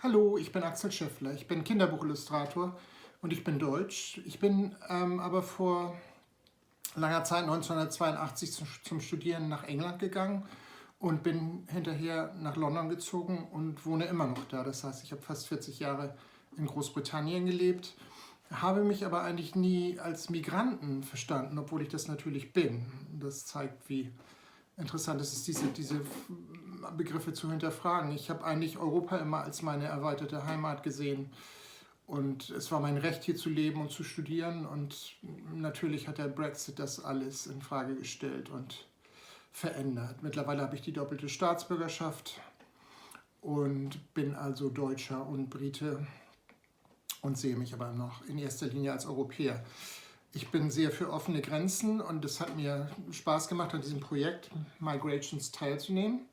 Hallo, ich bin Axel Scheffler. Ich bin Kinderbuchillustrator und ich bin deutsch. Ich bin aber vor langer Zeit, 1982, zum Studieren nach England gegangen und bin hinterher nach London gezogen und wohne immer noch da. Das heißt, ich habe fast 40 Jahre in Großbritannien gelebt, habe mich aber eigentlich nie als Migranten verstanden, obwohl ich das natürlich bin. Das zeigt, wie interessant es ist, diese Begriffe zu hinterfragen. Ich habe eigentlich Europa immer als meine erweiterte Heimat gesehen. Und es war mein Recht, hier zu leben und zu studieren. Und natürlich hat der Brexit das alles in Frage gestellt und verändert. Mittlerweile habe ich die doppelte Staatsbürgerschaft und bin also Deutscher und Brite und sehe mich aber noch in erster Linie als Europäer. Ich bin sehr für offene Grenzen und es hat mir Spaß gemacht, an diesem Projekt Migrations teilzunehmen.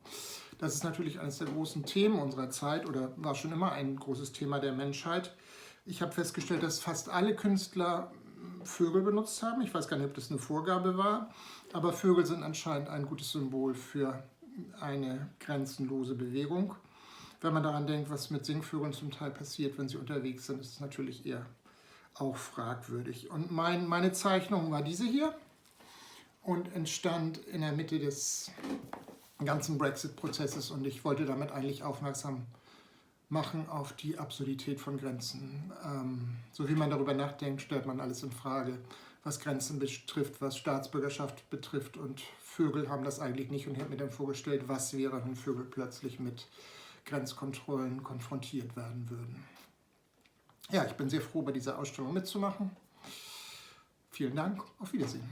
Das ist natürlich eines der großen Themen unserer Zeit oder war schon immer ein großes Thema der Menschheit. Ich habe festgestellt, dass fast alle Künstler Vögel benutzt haben. Ich weiß gar nicht, ob das eine Vorgabe war, aber Vögel sind anscheinend ein gutes Symbol für eine grenzenlose Bewegung. Wenn man daran denkt, was mit Singvögeln zum Teil passiert, wenn sie unterwegs sind, ist es natürlich eher auch fragwürdig. Und meine Zeichnung war diese hier und entstand in der Mitte des ganzen Brexit-Prozesses und ich wollte damit eigentlich aufmerksam machen auf die Absurdität von Grenzen. So wie man darüber nachdenkt, stellt man alles in Frage, was Grenzen betrifft, was Staatsbürgerschaft betrifft und Vögel haben das eigentlich nicht und ich habe mir dann vorgestellt, was wäre, wenn Vögel plötzlich mit Grenzkontrollen konfrontiert werden würden. Ja, ich bin sehr froh, bei dieser Ausstellung mitzumachen. Vielen Dank, auf Wiedersehen.